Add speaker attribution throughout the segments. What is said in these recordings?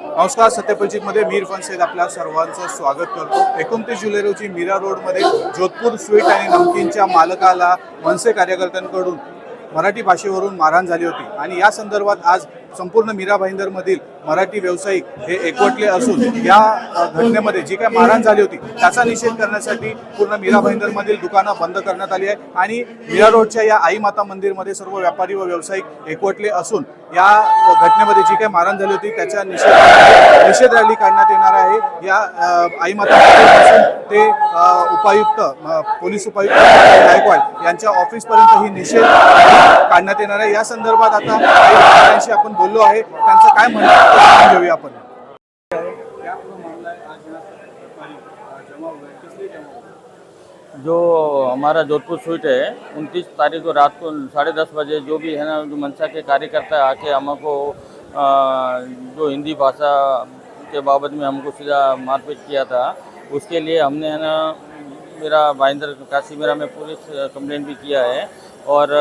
Speaker 1: नमस्कार, सत्यपरिचितमध्ये मी इरफान सैद आपल्या सर्वांचं स्वागत करतो। 29 जुलै रोजी मीरा रोडमध्ये जोधपूर स्वीट आणि नमकीनच्या मालकाला मनसे कार्यकर्त्यांकडून मराठी भाषेवरून मारहाण झाली होती आणि या संदर्भात आज संपूर्ण मीरा भाईंदरमधील मराठी व्यावसायिक हे एकवटले असून या घटनेमध्ये जी काय मारहाण झाली होती त्याचा निषेध करण्यासाठी पूर्ण मीरा भाईंदरमधील दुकानं बंद करण्यात आली आहे आणि मीरा रोडच्या या आई माता मंदिरमध्ये सर्व व्यापारी व व्यावसायिक एकवटले असून या घटनेमध्ये जी काय मारहाण झाली होती त्याच्या निषेध रॅली काढण्यात येणार आहे। या आई माता मंदिरापासून ते उपायुक्त पोलीस उपायुक्त गायकवाड यांच्या ऑफिसपर्यंत ही निषेध काढण्यात येणार आहे। या संदर्भात आता काही व्यापाऱ्यांशी आपण बोललो आहे, त्यांचं काय म्हणणं आहे ते जाणून घेऊया आपण।
Speaker 2: जो हमारा जोधपुर स्वीट है 29 तारीख को रात को 10:30 बजे जो भी है ना, जो मनसा के कार्यकर्ता आके हमको जो हिंदी भाषा के बाबत में हमको सीधा मारपीट किया था, उसके लिए हमने है ना मेरा भाईंदर काशी मेरा में पुलिस कंप्लेंट भी किया है और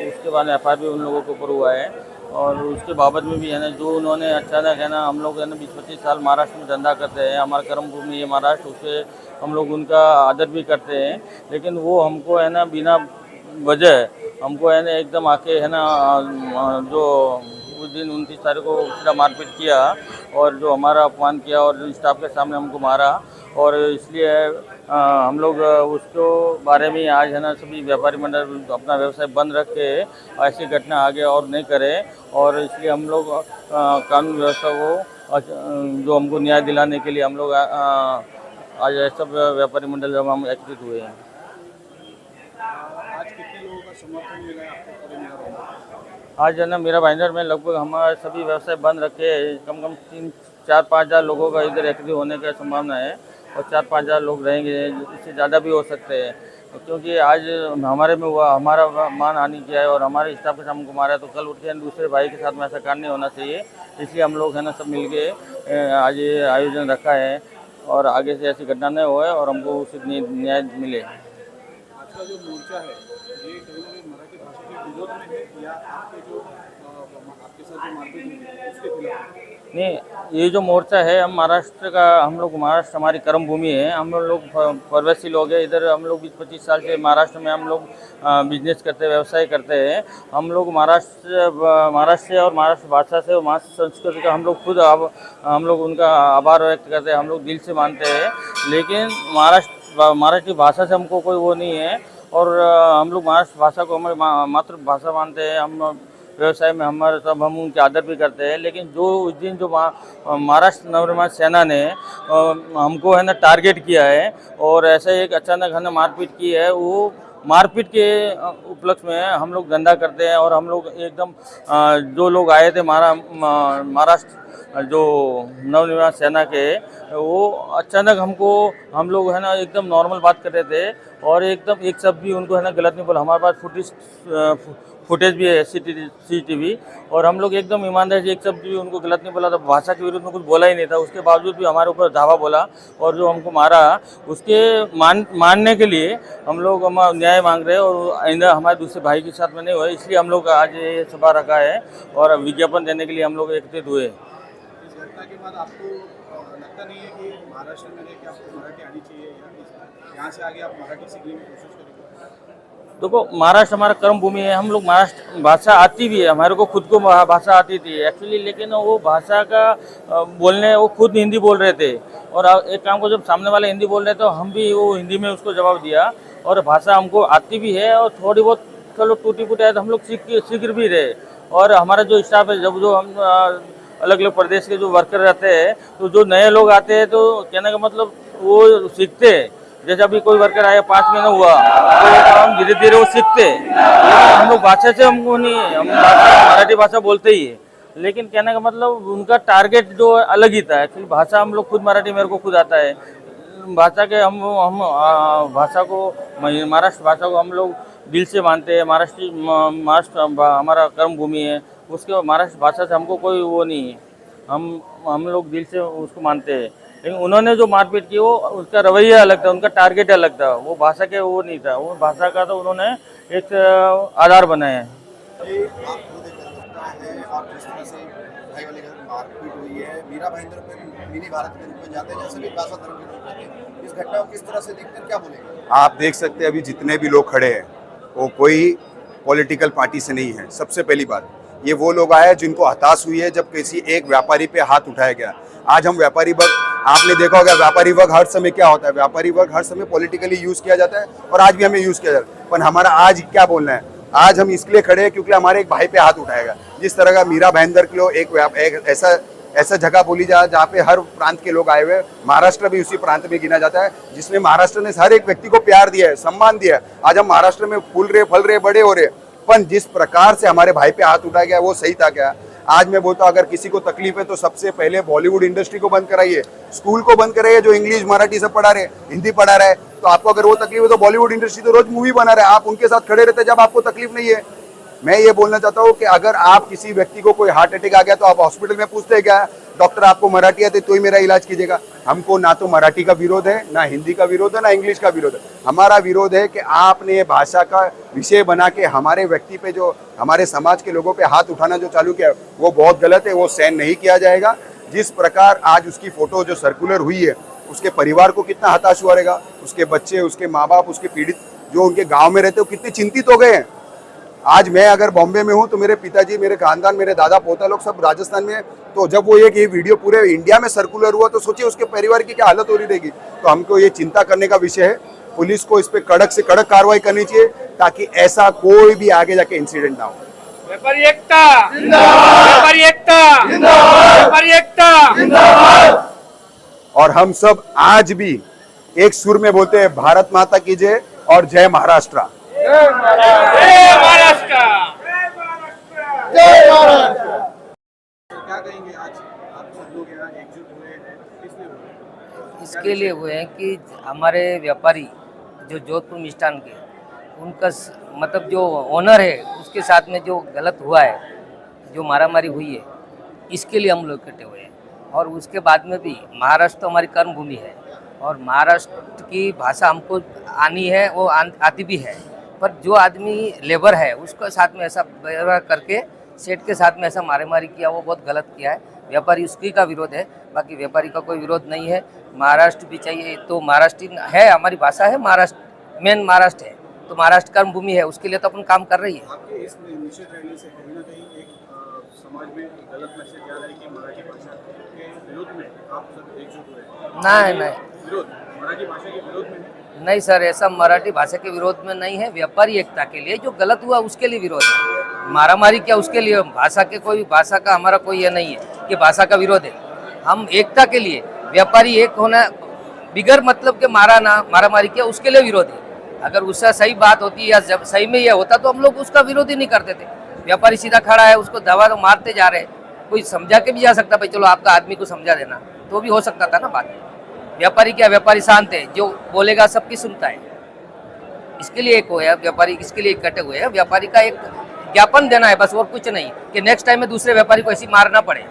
Speaker 2: उसके बाद FIR भी उन लोगों के ऊपर हुआ है। और उसके बाबत में भी है ना, जो उन्होंने अचानक है ना, हम लोग है ना 20-25 साल महाराष्ट्र में धंधा करते हैं, हमारा कर्म भूमि है महाराष्ट्र, उससे हम लोग उनका आदर भी करते हैं, लेकिन वो हमको है ना बिना वजह हमको है ना एकदम आके है ना जो उस दिन 29 तारीख को उसका मारपीट किया और जो हमारा अपमान किया और स्टाफ के सामने हमको मारा। और इसलिए हम लोग उसको बारे में आज है ना सभी व्यापारी मंडल अपना व्यवसाय बंद रख के ऐसी घटना आगे और नहीं करे, और इसलिए हम लोग कानून व्यवस्था को जो हमको न्याय दिलाने के लिए हम लोग आज सब व्यापारी मंडल जब हम एकत्रित हुए हैं।
Speaker 1: आज कितने लोगों का समर्थन मिला है आपको पूरे मीरा रोड में?
Speaker 2: आज है ना मेरा भाईंदर में लगभग हमारे सभी व्यवसाय बंद रखे, कम 3-4-5 हज़ार लोगों का इधर एकत्रित होने का संभावना है और 4-5 हज़ार लोग रहेंगे, इससे ज़्यादा भी हो सकते हैं, क्योंकि आज हमारे में हुआ हमारा मान हानि किया है और हमारे स्टाफ के साथ हमको मारा है, तो कल उठ के दूसरे भाई के साथ में ऐसा कांड नहीं होना चाहिए। इसलिए हम लोग है ना सब मिल के आज ये आयोजन रखा है और आगे से ऐसी घटना नहीं होए और हमको उचित न्याय मिले।
Speaker 1: आज का जो मोर्चा है ये कहीं ना कहीं मराठी भाषा के विरोध में है या आपके साथ जो मारपीट हुई है उसके खिलाफ?
Speaker 2: नहीं, ये जो मोर्चा है हम महाराष्ट्र का, हम लोग महाराष्ट्र हमारी कर्म भूमि है, हम लोग प्रवासी लोग हैं इधर, हम लोग 20-25 साल से महाराष्ट्र में हम लोग बिजनेस करते हैं, व्यवसाय करते हैं। हम लोग महाराष्ट्र से और महाराष्ट्र भाषा से और महाराष्ट्र संस्कृति का हम लोग खुद हम लोग उनका आभार व्यक्त करते हैं, हम लोग दिल से मानते हैं, लेकिन मराठी भाषा से हमको कोई वो नहीं है और हम लोग महाराष्ट्र भाषा को हमारी मातृभाषा मानते हैं। हम व्यवसाय में हमारे सब हम उनके आदर भी करते हैं, लेकिन जो उस दिन जो महाराष्ट्र नवनिर्माण सेना ने हमको है ना टारगेट किया है और ऐसे एक अचानक है ना मारपीट की है, वो मारपीट के उपलक्ष्य में हम लोग धंधा करते हैं और हम लोग एकदम जो लोग आए थे महाराष्ट्र जो नवनिर्माण सेना के, वो अचानक हम लोग है ना एकदम नॉर्मल बात कर रहे थे और एकदम एक शब्द भी उनको है ना गलत नहीं बोला। हमारे पास फुटेज भी है CCTV और हम लोग एकदम ईमानदारी से एक शब्द भी उनको गलत नहीं बोला था, भाषा के विरुद्ध में कुछ बोला ही नहीं था, उसके बावजूद भी हमारे ऊपर धावा बोला और जो हमको मारा उसके मानने के लिए हम लोग न्याय मांग रहे हैं और आइंदा हमारे दूसरे भाई के साथ में नहीं हुआ, इसलिए हम लोग आज ये सभा रखा है और विज्ञापन देने के लिए हम लोग एकत्रित हुए।
Speaker 1: इस घटना के बाद आपको लगता नहीं है कि महाराष्ट्र में रह के आपको मराठी आनी चाहिए या यहाँ से आगे आप मराठी सीखने की कोशिश करेंगे?
Speaker 2: देखो, महाराष्ट्र हमारा कर्म भूमि है, हम लोग महाराष्ट्र भाषा आती भी है, हमारे को खुद को भाषा आती थी एक्चुअली, लेकिन वो भाषा का बोलने वो खुद हिंदी बोल रहे थे और एक काम को जब सामने वाले हिंदी बोल रहे थे तो हम भी वो हिंदी में उसको जवाब दिया और भाषा हमको आती भी है और थोड़ी बहुत चलो टूटी फूटी है तो हम लोग सीख भी रहे। और हमारा जो स्टाफ है, जब जो हम अलग अलग प्रदेश के जो वर्कर रहते हैं, तो जो नए लोग आते हैं तो कहने का मतलब वो सीखते हैं, जैसे अभी कोई वर्कर आया 5 महीना हुआ तो हम धीरे धीरे वो सीखते हैं। हम लोग भाषा से हमको नहीं है, हम मराठी भाषा बोलते ही है, लेकिन कहने का मतलब उनका टारगेट जो अलग ही था। एक्चुअली भाषा हम लोग खुद मराठी मेरे को खुद आता है, भाषा के हम भाषा को महाराष्ट्र भाषा को हम लोग दिल से मानते हैं। महाराष्ट्र हमारा कर्म भूमि है, उसके महाराष्ट्र भाषा से हमको कोई वो नहीं है, हम लोग दिल से उसको मानते हैं। लेकिन उन्होंने जो मारपीट की वो उसका रवैया अलग था, उनका टारगेट अलग था, वो भाषा के वो नहीं था, वो भाषा का तो उन्होंने एक आधार बनाया है।
Speaker 1: ये आप खुद एक करता है और जिस तरह से भाई वाले
Speaker 3: मारपीट हुई है। मीरा भाईंदर को मिनी भारत के रूप में जाते हैं, जैसे भी खासा धर्म के लोग कहते हैं। इस घटना को किस तरह से देखते हैं, क्या बोलेंगे?
Speaker 4: आप देख सकते हैं अभी जितने भी लोग खड़े हैं वो कोई पॉलिटिकल पार्टी से नहीं है। सबसे पहली बात, ये वो लोग आए जिनको हताश हुई है जब किसी एक व्यापारी पे हाथ उठाया गया। आज हम व्यापारी वर्ग, आपने देखा होगा व्यापारी वर्ग हर समय क्या होता है, व्यापारी वर्ग हर समय पॉलिटिकली यूज किया जाता है और आज भी हमें यूज किया जाता है। पर हमारा आज क्या बोलना है, आज हम इसके लिए खड़े हैं क्योंकि हमारे एक भाई पे हाथ उठाएगा। जिस तरह का मीरा भाईंदर के लोग एक ऐसा जगह बोली जा जहाँ पे हर प्रांत के लोग आए हुए हैं। महाराष्ट्र भी उसी प्रांत में गिना जाता है जिसमें महाराष्ट्र ने हर एक व्यक्ति को प्यार दिया है, सम्मान दिया है। आज हम महाराष्ट्र में फूल रहे, फल रहे, बड़े हो रहे, पर जिस प्रकार से हमारे भाई पे हाथ उठाया गया वो सही था क्या? आज मैं बोलता हूँ अगर किसी को तकलीफ है तो सबसे पहले बॉलीवुड इंडस्ट्री को बंद कराइए, स्कूल को बंद कराइए जो इंग्लिश मराठी सब पढ़ा रहे, हिंदी पढ़ा रहा है। तो आपको अगर वो तकलीफ है तो बॉलीवुड इंडस्ट्री तो रोज मूवी बना रहा है, आप उनके साथ खड़े रहते हैं जब आपको तकलीफ नहीं है। मैं ये बोलना चाहता हूँ कि अगर आप किसी व्यक्ति को कोई हार्ट अटैक आ गया तो आप हॉस्पिटल में पूछते हैं क्या डॉक्टर आपको मराठी आती तो ही मेरा इलाज कीजिएगा? हमको ना तो मराठी का विरोध है, ना हिंदी का विरोध है, ना इंग्लिश का विरोध है। हमारा विरोध है कि आपने ये भाषा का विषय बना के हमारे व्यक्ति पे, जो हमारे समाज के लोगों पे हाथ उठाना जो चालू किया वो बहुत गलत है, वो सहन नहीं किया जाएगा। जिस प्रकार आज उसकी फोटो जो सर्कुलर हुई है उसके परिवार को कितना हताश हुआ रहेगा, उसके बच्चे, उसके माँ बाप, उसके पीड़ित जो उनके गाँव में रहते हो कितने चिंतित हो गए हैं। आज मैं अगर बॉम्बे में हूँ तो मेरे पिताजी, मेरे खानदान, मेरे दादा पोता लोग सब राजस्थान में हैं। तो जब वो ये वीडियो पूरे इंडिया में सर्कुलर हुआ तो सोचिए उसके परिवार की क्या हालत हो रही रहेगी। तो हमको ये चिंता करने का विषय है। पुलिस को इस पे कड़क से कड़क कार्रवाई करनी चाहिए ताकि ऐसा कोई भी आगे जाके इंसिडेंट ना हो।
Speaker 5: व्यापारी एकता जिंदाबाद, व्यापारी एकता जिंदाबाद, व्यापारी एकता जिंदाबाद।
Speaker 4: और हम सब आज भी एक सुर में बोलते हैं भारत माता की जय और जय महाराष्ट्र।
Speaker 5: जय महाराष्ट्र।
Speaker 1: क्या कहेंगे आज आप सब लोग यहाँ एकजुट हुए हैं, किस लिए हुए?
Speaker 6: इसके लिए हुए हैं कि हमारे व्यापारी जो जोधपुर मिष्ठान के, उनका मतलब जो ओनर है उसके साथ में जो गलत हुआ है, जो मारामारी हुई है, इसके लिए हम लोग इकट्ठे हुए हैं। और उसके बाद में भी महाराष्ट्र तो हमारी कर्म भूमि है और महाराष्ट्र की भाषा हमको आनी है, वो आती भी है। पर जो आदमी लेबर है उसके साथ में ऐसा व्यवहार करके सेठ के साथ में ऐसा मारेमारी किया, वो बहुत गलत किया है। व्यापारी उसकी का विरोध है, बाकी व्यापारी का कोई विरोध नहीं है। महाराष्ट्र भी चाहिए तो महाराष्ट्र है, हमारी भाषा है, महाराष्ट्र मेन महाराष्ट्र है तो महाराष्ट्र कर्म भूमि है, उसके लिए तो अपन काम कर रही है।
Speaker 1: आपके इस निषेध रैली से कहीं ना कहीं एक समाज में गलत मैसेज जा रहा है कि मराठी भाषा के विरोध में आप सब एकजुट हुए हैं।
Speaker 6: नहीं
Speaker 1: विरोध मराठी भाषा के विरोध में
Speaker 6: नहीं सर, ऐसा मराठी भाषा के विरोध में नहीं है। व्यापारी एकता के लिए जो गलत हुआ उसके लिए विरोध है। मारामारी क्या उसके लिए, भाषा के कोई भाषा का हमारा कोई ये नहीं है कि भाषा का विरोध है। हम एकता के लिए, व्यापारी एक होना बिगर मतलब के मारामारी किया उसके लिए विरोध है। अगर उससे सही बात होती या जब सही में यह होता तो हम लोग उसका विरोध ही नहीं करते थे। व्यापारी सीधा खड़ा है, उसको दवा तो मारते जा रहे, कोई समझा के भी जा सकता भाई चलो आपका आदमी को समझा देना, तो भी हो सकता था ना बात। व्यापारी क्या, व्यापारी शांत है, जो बोलेगा सबकी सुनता है। इसके लिए एक हुआ व्यापारी, इसके लिए इकट्ठे हुए हैं। व्यापारी का एक ज्ञापन देना है बस, और कुछ नहीं, कि नेक्स्ट टाइम में दूसरे व्यापारी को ऐसी मारना पड़े।